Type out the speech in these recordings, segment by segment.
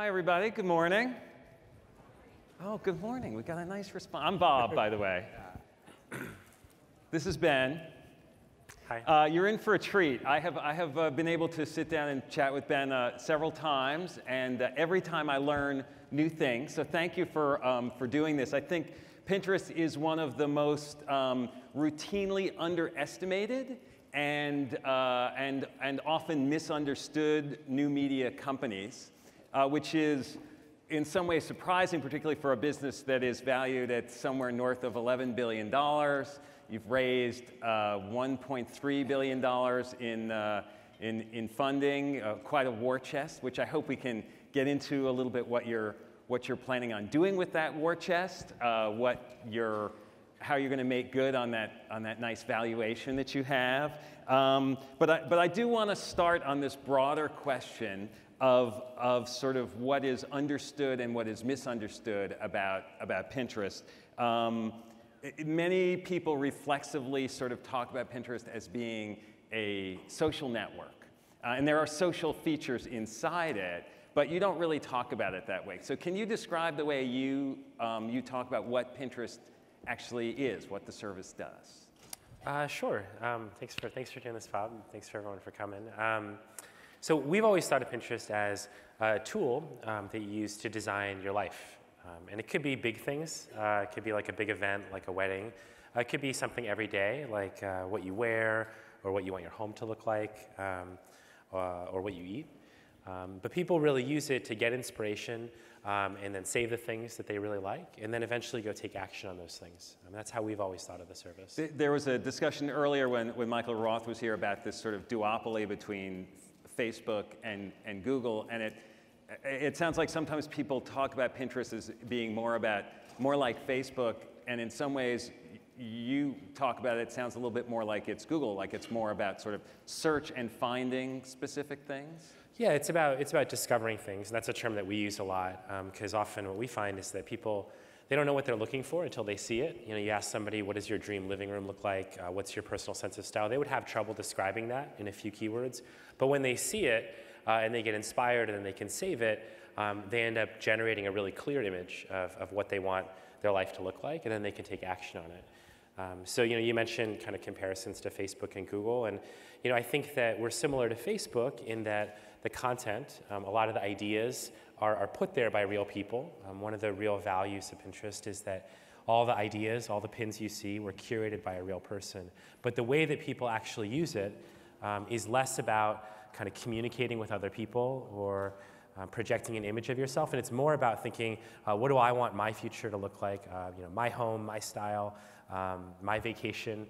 Hi, everybody. Good morning. Oh, good morning. We got a nice response. I'm Bob, by the way. This is Ben. Hi. You're in for a treat. I have been able to sit down and chat with Ben several times, and every time I learn new things. So thank you for doing this. I think Pinterest is one of the most routinely underestimated and often misunderstood new media companies, which is in some ways surprising, particularly for a business that is valued at somewhere north of $11 billion. You've raised $1.3 billion in funding, quite a war chest, which I hope we can get into a little bit what you're planning on doing with that war chest, how you're going to make good on that nice valuation that you have. But I do want to start on this broader question of sort of what is understood and what is misunderstood about Pinterest. Many people reflexively sort of talk about Pinterest as being a social network. And there are social features inside it, but you don't really talk about it that way. So can you describe the way you talk about what Pinterest actually is, what the service does? Sure. Thanks for doing this, Bob. Thanks for everyone for coming. So we've always thought of Pinterest as a tool that you use to design your life. And it could be big things. It could be like a big event, like a wedding. It could be something every day, like what you wear or what you want your home to look like or what you eat. But people really use it to get inspiration and then save the things that they really like and then eventually go take action on those things. That's how we've always thought of the service. There was a discussion earlier when Michael Roth was here about this sort of duopoly between Facebook and Google, and it sounds like sometimes people talk about Pinterest as being more like Facebook, and in some ways you talk about it sounds a little bit more like it's Google, like it's more about sort of search and finding specific things. Yeah, it's about discovering things, and that's a term that we use a lot because often what we find is that people, they don't know what they're looking for until they see it. You know, you ask somebody, what does your dream living room look like? What's your personal sense of style? They would have trouble describing that in a few keywords. But when they see it and they get inspired and then they can save it, they end up generating a really clear image of what they want their life to look like, and then they can take action on it. So you mentioned kind of comparisons to Facebook and Google, and I think that we're similar to Facebook in that the content, a lot of the ideas are put there by real people. One of the real values of Pinterest is that all the ideas, all the pins you see were curated by a real person. But the way that people actually use it is less about kind of communicating with other people or projecting an image of yourself, and it's more about thinking, what do I want my future to look like? My home, my style, my vacation.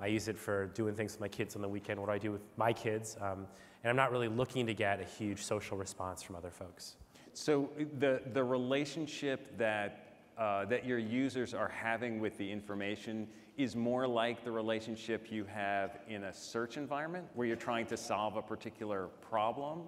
I use it for doing things with my kids on the weekend. What do I do with my kids? And I'm not really looking to get a huge social response from other folks. So the relationship that your users are having with the information is more like the relationship you have in a search environment where you're trying to solve a particular problem?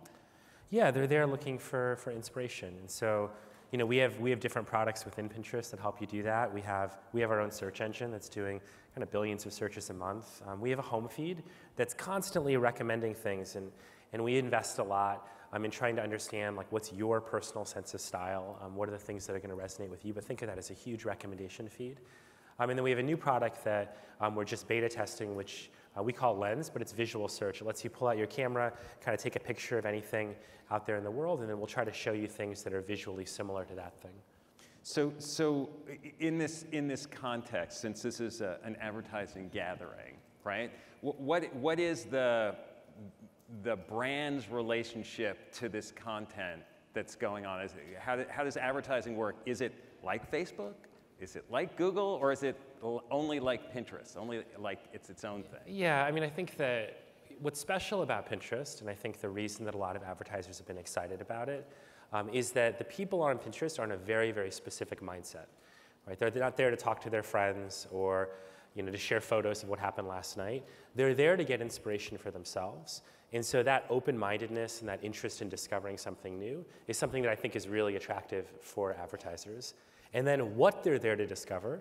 Yeah, they're there looking for inspiration. And so, we have different products within Pinterest that help you do that. We have our own search engine that's doing kind of billions of searches a month. We have a home feed that's constantly recommending things, and we invest a lot in trying to understand like what's your personal sense of style, what are the things that are going to resonate with you, but think of that as a huge recommendation feed. And then we have a new product that we're just beta testing, which we call Lens, but it's visual search. It lets you pull out your camera, kind of take a picture of anything out there in the world, and then we'll try to show you things that are visually similar to that thing. So in this context, since this is an advertising gathering, right? What is the brand's relationship to this content that's going on? How does advertising work? Is it like Facebook? Is it like Google, or is it only like Pinterest, only like it's its own thing? Yeah, I think that what's special about Pinterest, and I think the reason that a lot of advertisers have been excited about it, is that the people on Pinterest are in a very, very specific mindset. Right? They're not there to talk to their friends or to share photos of what happened last night. They're there to get inspiration for themselves. And so that open-mindedness and that interest in discovering something new is something that I think is really attractive for advertisers. And then what they're there to discover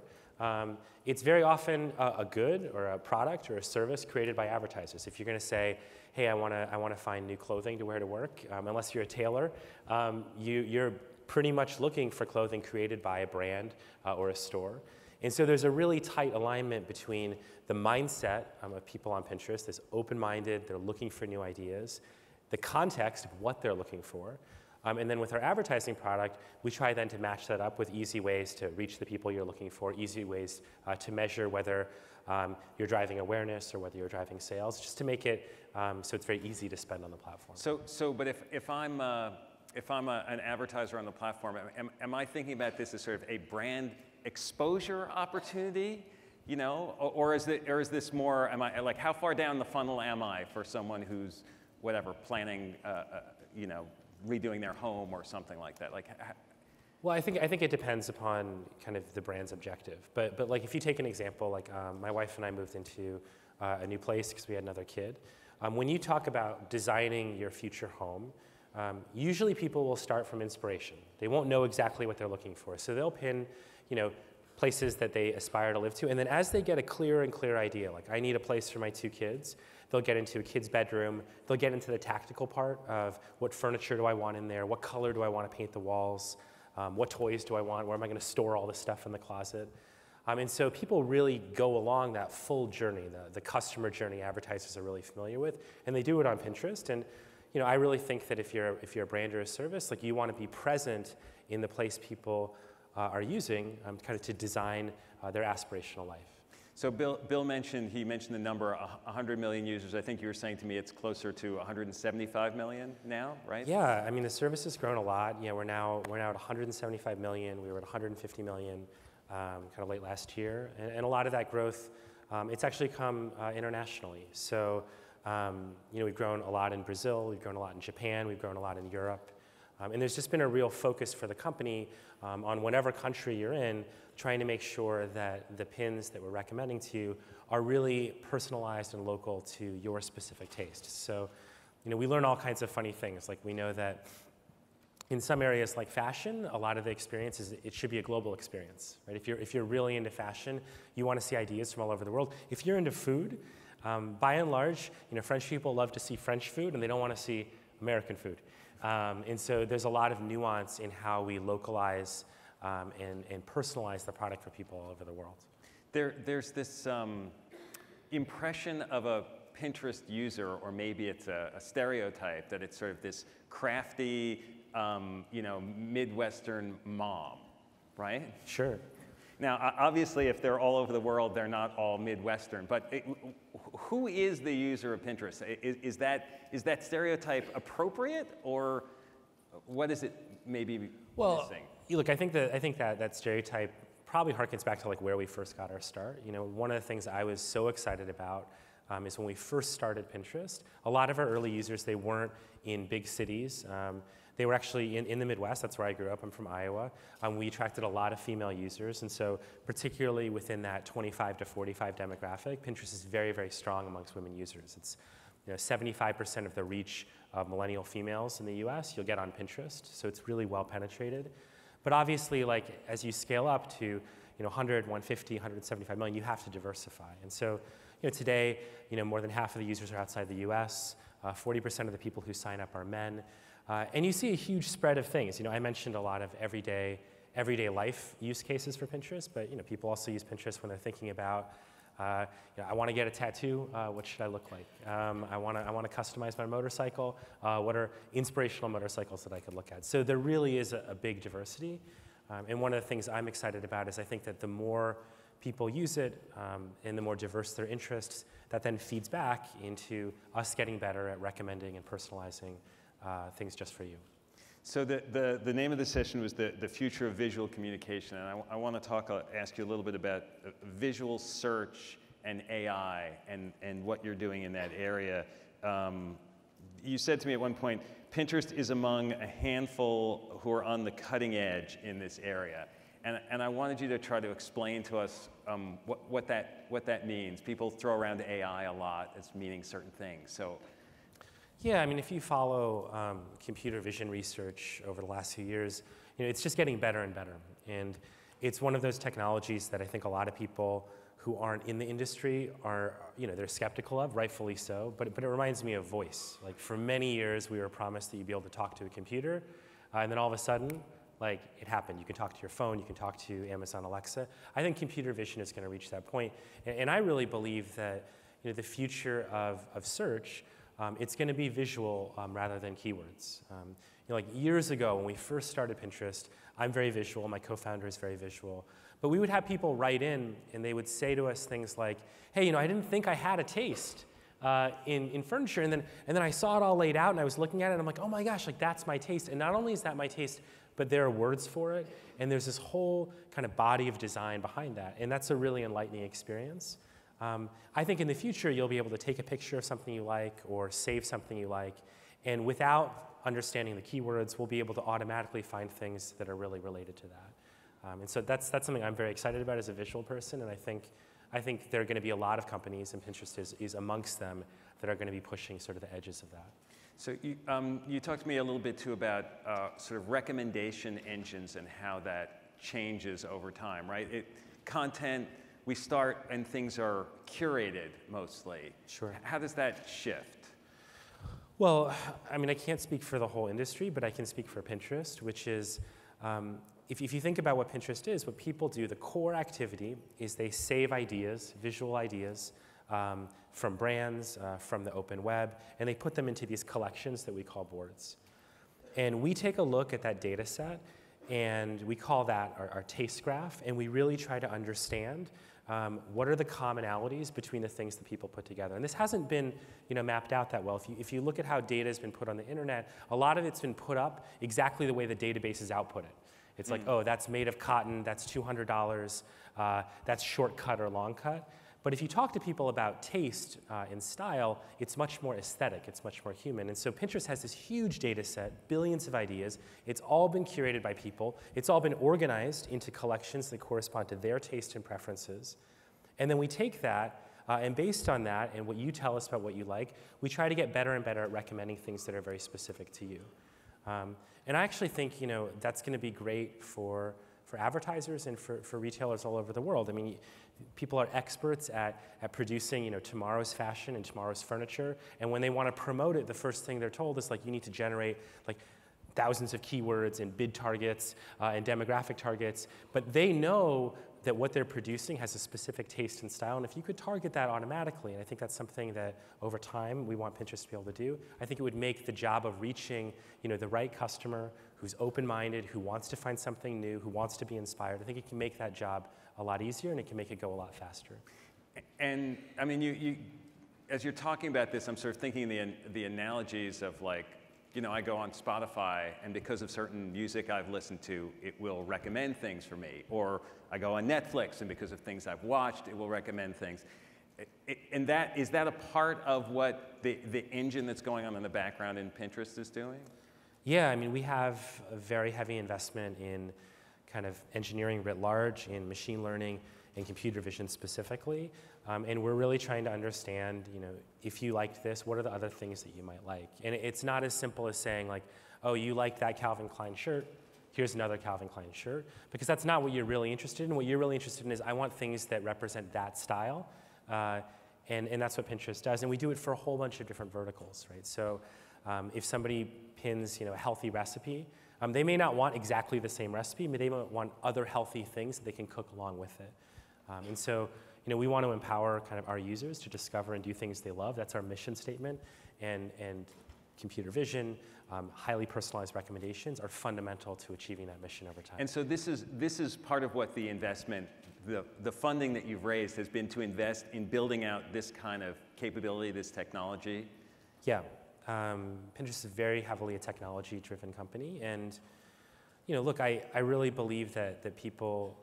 it's very often a good or a product or a service created by advertisers. If you're going to say, hey, I want to find new clothing to wear to work, unless you're a tailor, you're pretty much looking for clothing created by a brand or a store. And so there's a really tight alignment between the mindset of people on Pinterest, that's open-minded, they're looking for new ideas, the context of what they're looking for, and then with our advertising product, we try then to match that up with easy ways to reach the people you're looking for, easy ways to measure whether you're driving awareness or whether you're driving sales, just to make it so it's very easy to spend on the platform. But if I'm an advertiser on the platform, am I thinking about this as sort of a brand exposure opportunity, you know, or is this more? Am I like, how far down the funnel am I for someone who's whatever planning, you know, redoing their home or something like that? Like, well, I think it depends upon kind of the brand's objective. But like if you take an example, like my wife and I moved into a new place because we had another kid. When you talk about designing your future home, usually people will start from inspiration. They won't know exactly what they're looking for, so they'll pin, you know, places that they aspire to live to, and then as they get a clearer and clearer idea, like I need a place for my 2 kids, they'll get into a kid's bedroom, they'll get into the tactical part of what furniture do I want in there, what color do I want to paint the walls, what toys do I want, where am I going to store all this stuff in the closet. And so people really go along that full journey, the customer journey advertisers are really familiar with, and they do it on Pinterest. And you know, I really think that if you're a brand or a service, like you want to be present in the place people are using kind of to design their aspirational life. So Bill mentioned the number 100 million users. I think you were saying to me it's closer to 175 million now, right? Yeah, I mean the service has grown a lot. You know, we're now at 175 million. We were at 150 million kind of late last year, and a lot of that growth, it's actually come internationally. So you know, we've grown a lot in Brazil, we've grown a lot in Japan, we've grown a lot in Europe. And there's just been a real focus for the company on whatever country you're in, trying to make sure that the pins that we're recommending to you are really personalized and local to your specific taste. So, you know, we learn all kinds of funny things. Like we know that in some areas like fashion, a lot of the experience is it should be a global experience, right? If you're really into fashion, you want to see ideas from all over the world. If you're into food, by and large, you know, French people love to see French food and they don't want to see American food. And so there's a lot of nuance in how we localize and personalize the product for people all over the world. There's this impression of a Pinterest user, or maybe it's a stereotype, that it's sort of this crafty, you know, Midwestern mom, right? Sure. Now, obviously, if they're all over the world, they're not all Midwestern. But who is the user of Pinterest? Is that stereotype appropriate, or what is it maybe missing? Look, I think that stereotype probably harkens back to like where we first got our start. You know, one of the things I was so excited about is when we first started Pinterest. A lot of our early users, they weren't in big cities. They were actually in the Midwest. That's where I grew up. I'm from Iowa. We attracted a lot of female users, and so particularly within that 25 to 45 demographic, Pinterest is very, very strong amongst women users. It's 75% of the reach of millennial females in the U.S. you'll get on Pinterest, so it's really well penetrated. But obviously, like as you scale up to 100, 150, 175 million, you have to diversify. And so today, more than half of the users are outside the U.S. 40% of the people who sign up are men. And you see a huge spread of things. I mentioned a lot of everyday life use cases for Pinterest, but people also use Pinterest when they're thinking about, I want to get a tattoo. What should I look like? I want to customize my motorcycle. What are inspirational motorcycles that I could look at? So there really is a big diversity. And one of the things I'm excited about is I think that the more people use it and the more diverse their interests, that then feeds back into us getting better at recommending and personalizing things just for you. So the name of the session was the future of visual communication, and I want to ask you a little bit about visual search and AI and what you're doing in that area. You said to me at one point, Pinterest is among a handful who are on the cutting edge in this area, and I wanted you to try to explain to us what that means. People throw around AI a lot as meaning certain things. So. Yeah, I mean, if you follow computer vision research over the last few years, it's just getting better and better. And it's one of those technologies that I think a lot of people who aren't in the industry are, they're skeptical of, rightfully so, but it reminds me of voice. Like for many years, we were promised that you'd be able to talk to a computer, and then all of a sudden, like it happened. You can talk to your phone, you can talk to Amazon Alexa. I think computer vision is going to reach that point, and I really believe that the future of search, it's going to be visual rather than keywords. Like years ago when we first started Pinterest, I'm very visual, my co-founder is very visual, but we would have people write in and they would say to us things like, hey, I didn't think I had a taste in furniture, and then I saw it all laid out and I was looking at it and I'm like, oh my gosh, like that's my taste. And not only is that my taste, but there are words for it, and there's this whole kind of body of design behind that, and that's a really enlightening experience. I think in the future you'll be able to take a picture of something you like or save something you like, and without understanding the keywords, we'll be able to automatically find things that are really related to that. And so that's something I'm very excited about as a visual person, and I think there are going to be a lot of companies, and Pinterest is amongst them, that are going to be pushing sort of the edges of that. So you talked to me a little bit too about sort of recommendation engines and how that changes over time, right? Content, we start and things are curated mostly. Sure. How does that shift? Well, I mean, I can't speak for the whole industry, but I can speak for Pinterest, which is, if you think about what Pinterest is, what people do, the core activity is they save ideas, visual ideas, from brands, from the open web, and they put them into these collections that we call boards. And we take a look at that data set, and we call that our taste graph, and we really try to understand what are the commonalities between the things that people put together. And this hasn't been mapped out that well. If you look at how data has been put on the internet, a lot of it's been put up exactly the way the databases output it. It's like, oh, that's made of cotton, that's $200, that's shortcut or long cut. But if you talk to people about taste and style, it's much more aesthetic, it's much more human. And so Pinterest has this huge data set, billions of ideas. It's all been curated by people. It's all been organized into collections that correspond to their taste and preferences. And then we take that, and based on that and what you tell us about what you like, we try to get better and better at recommending things that are very specific to you. And I actually think that's going to be great for advertisers and for retailers all over the world. I mean, people are experts at producing tomorrow's fashion and tomorrow's furniture, and when they want to promote it, the first thing they're told is like, you need to generate like thousands of keywords and bid targets and demographic targets, but they know that what they're producing has a specific taste and style, and if you could target that automatically, and I think that's something that over time we want Pinterest to be able to do, I think it would make the job of reaching the right customer who's open-minded, who wants to find something new, who wants to be inspired. I think it can make that job a lot easier, and it can make it go a lot faster. And I mean, you as you're talking about this, I'm sort of thinking the analogies of like, I go on Spotify, and because of certain music I've listened to, it will recommend things for me. Or I go on Netflix, and because of things I've watched, it will recommend things. And is that a part of what the engine that's going on in the background in Pinterest is doing? Yeah, I mean, we have a very heavy investment in kind of engineering writ large, in machine learning and computer vision specifically. And we're really trying to understand, if you liked this, what are the other things that you might like? And it's not as simple as saying like, oh, you like that Calvin Klein shirt, here's another Calvin Klein shirt, because that's not what you're really interested in. What you're really interested in is, I want things that represent that style. And that's what Pinterest does. And we do it for a whole bunch of different verticals, right? So if somebody pins, a healthy recipe, they may not want exactly the same recipe, but they might want other healthy things that they can cook along with it. And so, we want to empower kind of our users to discover and do things they love. That's our mission statement. And computer vision, highly personalized recommendations are fundamental to achieving that mission over time. And so this is part of what the investment, the funding that you've raised has been to invest in building out this kind of capability, this technology? Yeah. Pinterest is very heavily a technology-driven company. And, look, I really believe that people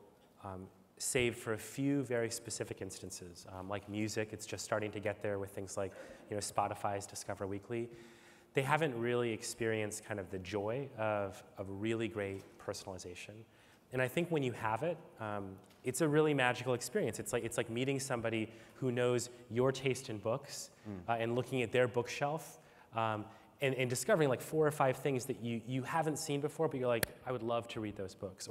save for a few very specific instances. Like music, it's just starting to get there with things like Spotify's Discover Weekly. They haven't really experienced kind of the joy of really great personalization. And I think when you have it, it's a really magical experience. It's like meeting somebody who knows your taste in books and looking at their bookshelf and discovering like 4 or 5 things that you haven't seen before, but you're like, I would love to read those books.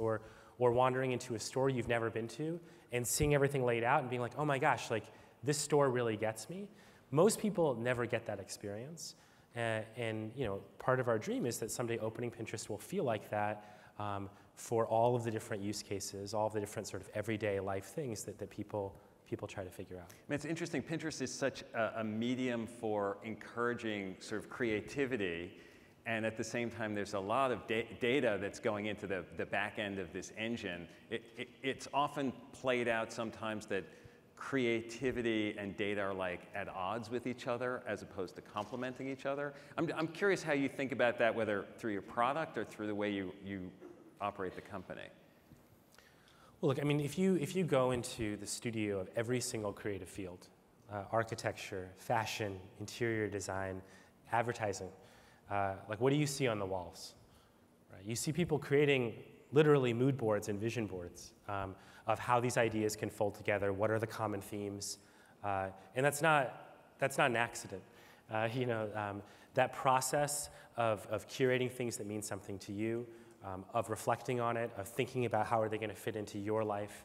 or wandering into a store you've never been to and seeing everything laid out and being like, oh my gosh, like this store really gets me. Most people never get that experience. And you know, part of our dream is that someday opening Pinterest will feel like that for all of the different use cases, all of the different sort of everyday life things that people try to figure out. I mean, it's interesting, Pinterest is such a medium for encouraging sort of creativity, and at the same time there's a lot of data that's going into the back end of this engine. It's often played out sometimes that creativity and data are like at odds with each other as opposed to complementing each other. I'm curious how you think about that, whether through your product or through the way you operate the company. Well, look, I mean, if you go into the studio of every single creative field, architecture, fashion, interior design, advertising, like what do you see on the walls? Right? You see people creating literally mood boards and vision boards of how these ideas can fold together, what are the common themes, and that's not an accident. You know, that process of curating things that mean something to you, of reflecting on it, of thinking about how are they going to fit into your life.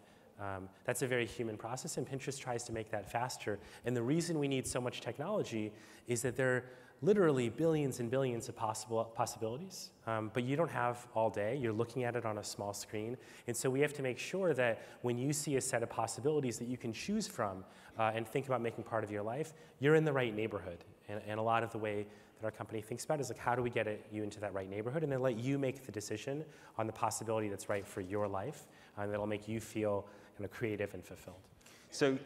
That's a very human process, and Pinterest tries to make that faster. And the reason we need so much technology is that there are literally billions and billions of possibilities, but you don't have all day. You're looking at it on a small screen. And so we have to make sure that when you see a set of possibilities that you can choose from and think about making part of your life, you're in the right neighborhood. And a lot of the way that our company thinks about it is like, how do we get you into that right neighborhood, and then let you make the decision on the possibility that's right for your life, and that'll make you feel kind of creative and fulfilled. So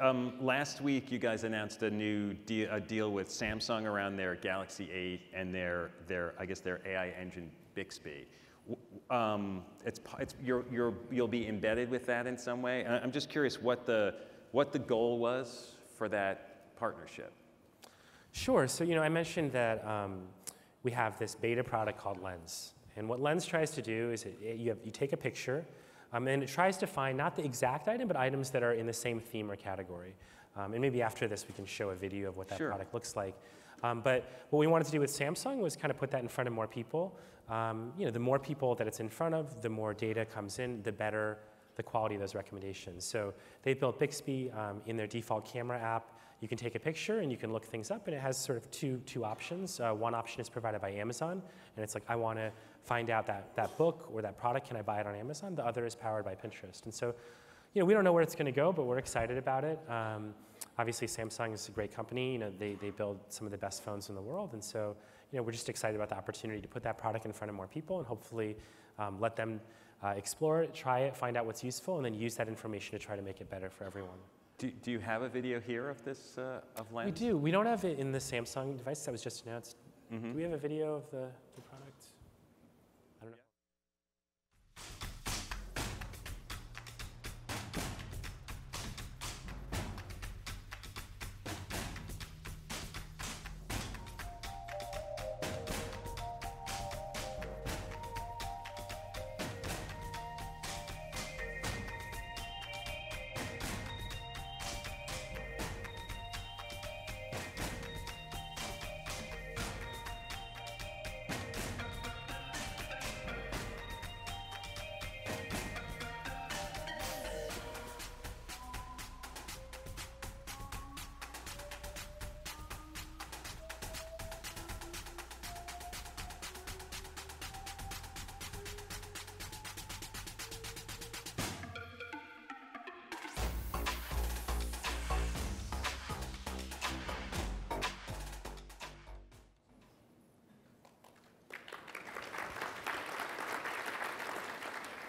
last week, you guys announced a new deal with Samsung around their Galaxy 8 and their I guess their AI engine Bixby. You'll be embedded with that in some way. I'm just curious what the goal was for that partnership. Sure. So, you know, I mentioned that we have this beta product called Lens. And what Lens tries to do is you take a picture, and it tries to find not the exact item, but items that are in the same theme or category. And maybe after this, we can show a video of what that product looks like. But what we wanted to do with Samsung was kind of put that in front of more people. You know, the more people that it's in front of, the more data comes in, the better the quality of those recommendations. So they built Bixby in their default camera app. You can take a picture and you can look things up, and it has sort of two options. One option is provided by Amazon, and it's like, I want to find out that book or that product, can I buy it on Amazon? The other is powered by Pinterest. And so, you know, we don't know where it's going to go, but we're excited about it. Obviously, Samsung is a great company. You know, they build some of the best phones in the world, and so, you know, we're just excited about the opportunity to put that product in front of more people and hopefully let them explore it, try it, find out what's useful, and then use that information to try to make it better for everyone. Do you have a video here of this, of Lens? We do. We don't have it in the Samsung device that was just announced. Mm-hmm. Do we have a video of the product? I don't know.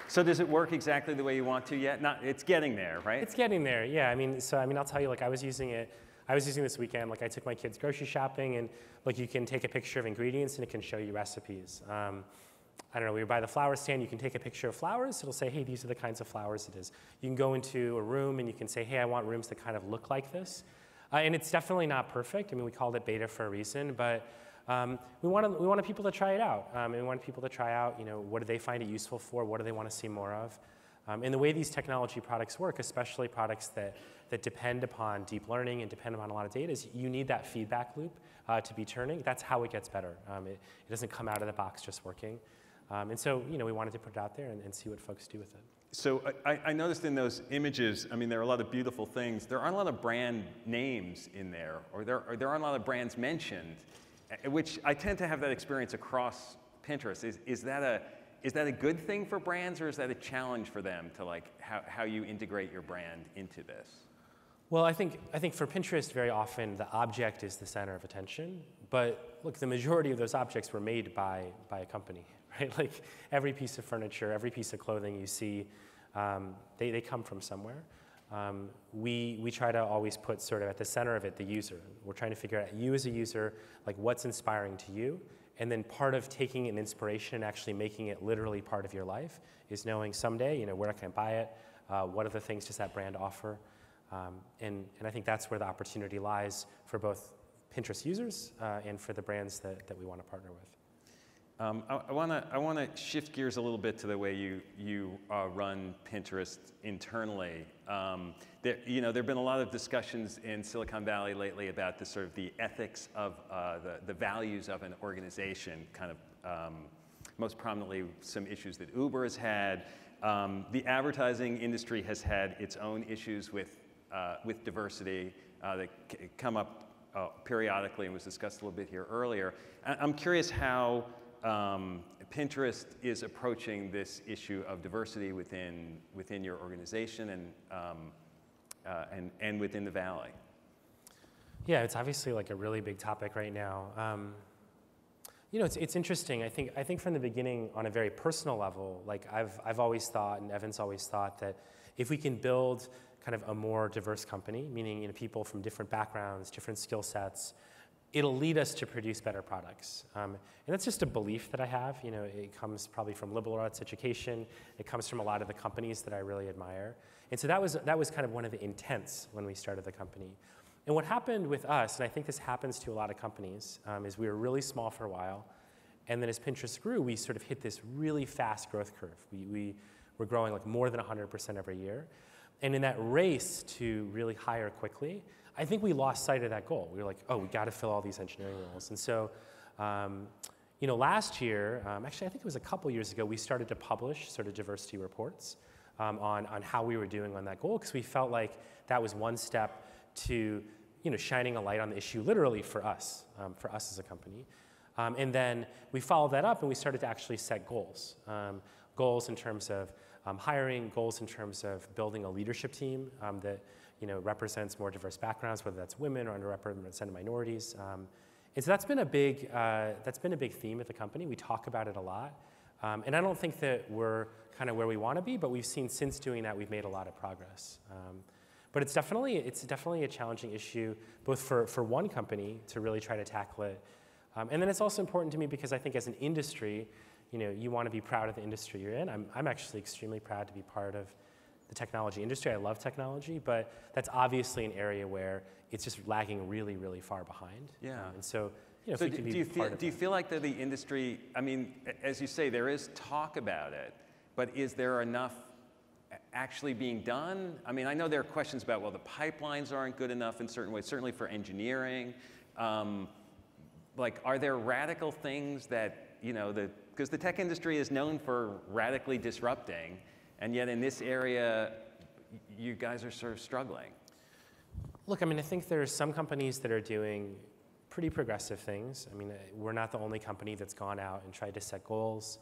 So does it work exactly the way you want to yet? It's getting there, right? It's getting there, yeah. I mean, I'll tell you, like, I was using this weekend. Like, I took my kids grocery shopping, and like, you can take a picture of ingredients, and it can show you recipes. I don't know, we were by the flower stand. You can take a picture of flowers. It'll say, hey, these are the kinds of flowers it is. You can go into a room, and you can say, hey, I want rooms that kind of look like this. And it's definitely not perfect. I mean, we called it beta for a reason, but we wanted people to try it out. And we wanted people to try out, you know, what do they find it useful for? What do they want to see more of? And the way these technology products work, especially products that depend upon deep learning and depend upon a lot of data, is you need that feedback loop to be turning. That's how it gets better. It doesn't come out of the box just working. And so, you know, we wanted to put it out there and see what folks do with it. So I noticed in those images, I mean, there are a lot of beautiful things. There aren't a lot of brand names in there, or there aren't a lot of brands mentioned, which I tend to have that experience across Pinterest. Is that a good thing for brands, or is that a challenge for them to like how you integrate your brand into this? Well, I think for Pinterest, very often the object is the center of attention. But look, the majority of those objects were made by a company, right? Like every piece of furniture, every piece of clothing you see, they come from somewhere. We try to always put sort of at the center of it the user. We're trying to figure out you as a user, like what's inspiring to you. And then part of taking an inspiration and actually making it literally part of your life is knowing someday, where can I buy it? What other things does that brand offer? And I think that's where the opportunity lies for both Pinterest users and for the brands that we want to partner with. I want to shift gears a little bit to the way you run Pinterest internally. There have been a lot of discussions in Silicon Valley lately about the ethics of the values of an organization. Kind of most prominently, some issues that Uber has had. The advertising industry has had its own issues with diversity that come up periodically and was discussed a little bit here earlier. I'm curious how Pinterest is approaching this issue of diversity within your organization and within the Valley. Yeah, it's obviously like a really big topic right now. It's interesting. I think from the beginning, on a very personal level, like I've always thought, and Evan's always thought, that if we can build kind of a more diverse company, meaning people from different backgrounds, different skill sets, it'll lead us to produce better products. And that's just a belief that I have. It comes probably from liberal arts education. It comes from a lot of the companies that I really admire. And so that was kind of one of the intents when we started the company. And what happened with us, and I think this happens to a lot of companies, is we were really small for a while. And then as Pinterest grew, we sort of hit this really fast growth curve. We were growing like more than 100% every year. And in that race to really hire quickly, I think we lost sight of that goal. We were like, oh, we got to fill all these engineering roles. And so, last year, actually I think it was a couple years ago, we started to publish sort of diversity reports on how we were doing on that goal, because we felt like that was one step to shining a light on the issue literally for us as a company. And then we followed that up and we started to actually set goals. Goals in terms of hiring, goals in terms of building a leadership team that represents more diverse backgrounds, whether that's women or underrepresented minorities. And so that's been a big theme at the company. We talk about it a lot. And I don't think that we're kind of where we want to be, but we've seen since doing that, we've made a lot of progress. But it's definitely a challenging issue, both for one company to really try to tackle it. And then it's also important to me because I think as an industry, you want to be proud of the industry you're in. I'm actually extremely proud to be part of the technology industry. I love technology, but that's obviously an area where it's just lagging really, really far behind. Yeah. And so, so do you feel like that the industry, I mean, as you say, there is talk about it, but is there enough actually being done? I mean, I know there are questions about, well, the pipelines aren't good enough in certain ways, certainly for engineering. Like, are there radical things that, because the tech industry is known for radically disrupting, and yet in this area, you guys are sort of struggling. Look, I mean, I think there's some companies that are doing pretty progressive things. I mean, we're not the only company that's gone out and tried to set goals.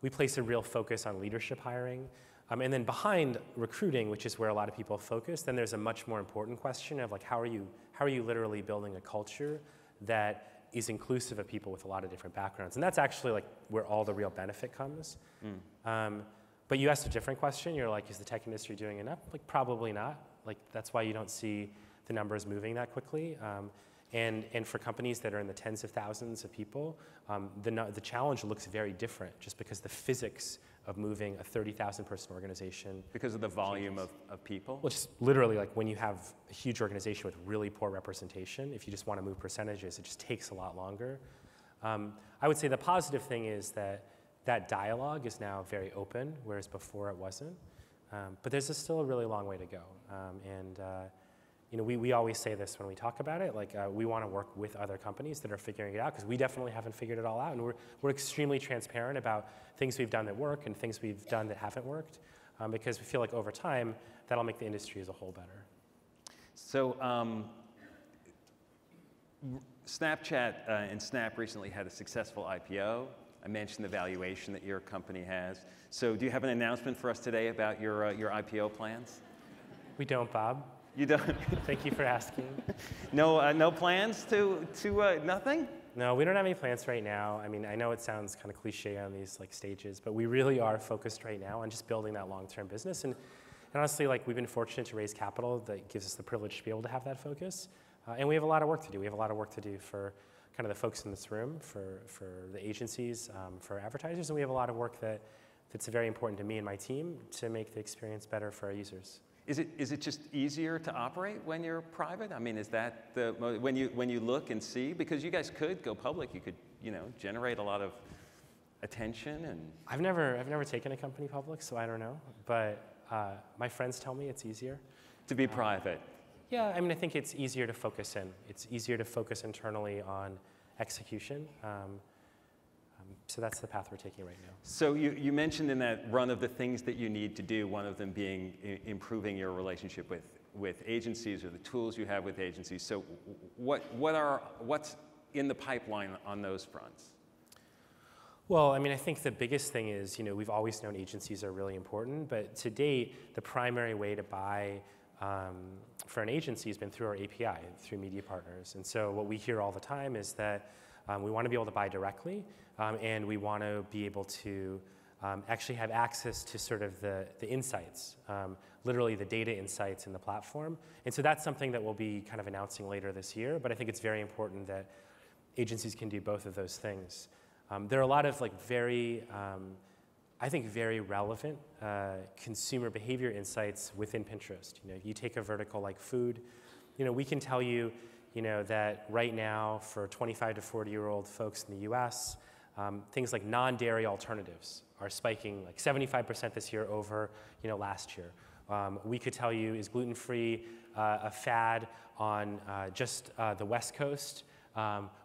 We place a real focus on leadership hiring. And then behind recruiting, which is where a lot of people focus, then there's a much more important question of like, how are you literally building a culture that is inclusive of people with a lot of different backgrounds? And that's actually like where all the real benefit comes. But you asked a different question. You're like, is the tech industry doing enough? Like, probably not. Like, that's why you don't see the numbers moving that quickly. And for companies that are in the tens of thousands of people, the challenge looks very different just because the physics of moving a 30,000 person organization. Because of the volume of people? Well, just literally, like when you have a huge organization with really poor representation, if you just want to move percentages, it just takes a lot longer. I would say the positive thing is that dialogue is now very open, whereas before it wasn't. But there's still a really long way to go. we always say this when we talk about it, like we want to work with other companies that are figuring it out, because we definitely haven't figured it all out, and we're extremely transparent about things we've done that work and things we've done that haven't worked, because we feel like over time, that'll make the industry as a whole better. So Snapchat and Snap recently had a successful IPO. I mentioned the valuation that your company has. So do you have an announcement for us today about your IPO plans? We don't, Bob. You don't? Thank you for asking. No plans to nothing? No, we don't have any plans right now. I mean, I know it sounds kind of cliche on these like stages, but we really are focused right now on just building that long-term business. And honestly, like we've been fortunate to raise capital that gives us the privilege to be able to have that focus. And we have a lot of work to do. We have a lot of work to do for kind of the folks in this room, for the agencies, for advertisers, and we have a lot of work that's very important to me and my team to make the experience better for our users. Is it just easier to operate when you're private? I mean, is that when you look and see, because you guys could go public, you could generate a lot of attention and. I've never taken a company public, so I don't know, but my friends tell me it's easier To be private. Yeah, I mean, I think it's easier to focus in. It's easier to focus internally on execution. So that's the path we're taking right now. So you mentioned in that run of the things that you need to do, one of them being improving your relationship with agencies or the tools you have with agencies. So what's in the pipeline on those fronts? Well, I mean, I think the biggest thing is, we've always known agencies are really important, but to date, the primary way to buy for an agency has been through our API, through media partners. And so what we hear all the time is that we want to be able to buy directly, and we want to be able to actually have access to sort of the insights, literally the data insights in the platform. And so that's something that we'll be kind of announcing later this year, but I think it's very important that agencies can do both of those things. There are a lot of very relevant consumer behavior insights within Pinterest. You take a vertical like food, we can tell you, that right now for 25 to 40-year-old folks in the US, things like non-dairy alternatives are spiking like 75% this year over, last year. We could tell you, is gluten-free a fad on just the West Coast,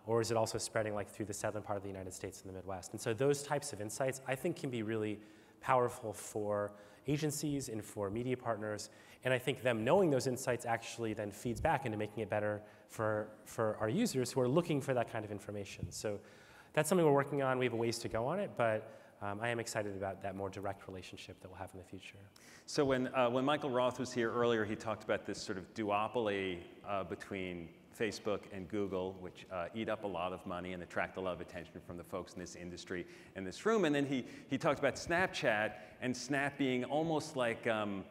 or is it also spreading like through the southern part of the United States and the Midwest? And so those types of insights, I think, can be really powerful for agencies and for media partners. And I think them knowing those insights actually then feeds back into making it better for our users who are looking for that kind of information. So that's something we're working on. We have a ways to go on it, but I am excited about that more direct relationship that we'll have in the future. So when Michael Roth was here earlier, he talked about this sort of duopoly between Facebook and Google, which eat up a lot of money and attract a lot of attention from the folks in this industry in this room. And then he talked about Snapchat and Snap being almost like I'm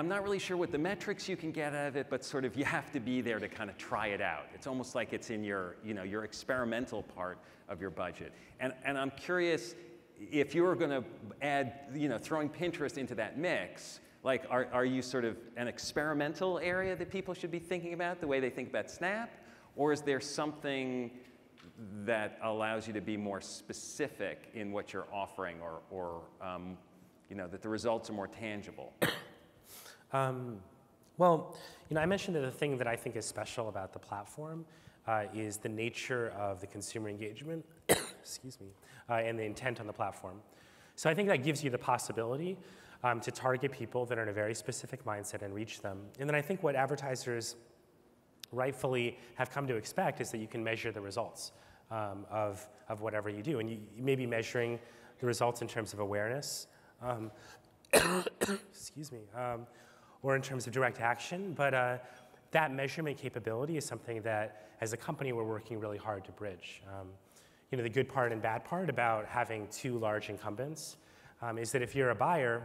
not really sure what the metrics you can get out of it, but sort of you have to be there to kind of try it out. It's almost like it's in your experimental part of your budget. And I'm curious if you were going to add, throwing Pinterest into that mix. Like, are you sort of an experimental area that people should be thinking about the way they think about Snap? Or is there something that allows you to be more specific in what you're offering or that the results are more tangible? Well, I mentioned that the thing that I think is special about the platform is the nature of the consumer engagement, excuse me, and the intent on the platform. So I think that gives you the possibility to target people that are in a very specific mindset and reach them. And then I think what advertisers rightfully have come to expect is that you can measure the results of whatever you do. And you may be measuring the results in terms of awareness, excuse me, or in terms of direct action. But that measurement capability is something that, as a company, we're working really hard to bridge. The good part and bad part about having two large incumbents is that if you're a buyer,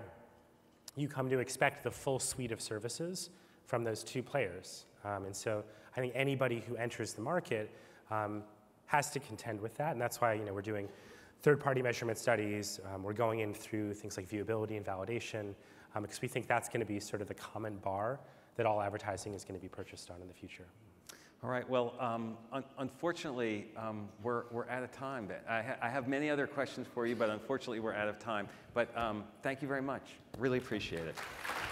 you come to expect the full suite of services from those two players. And so I think anybody who enters the market has to contend with that, and that's why we're doing third-party measurement studies. We're going in through things like viewability and validation, because we think that's going to be sort of the common bar that all advertising is going to be purchased on in the future. All right. Well, unfortunately, we're out of time. I have many other questions for you, but unfortunately, we're out of time. But thank you very much. Really appreciate it.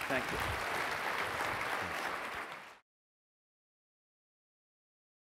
Thank you.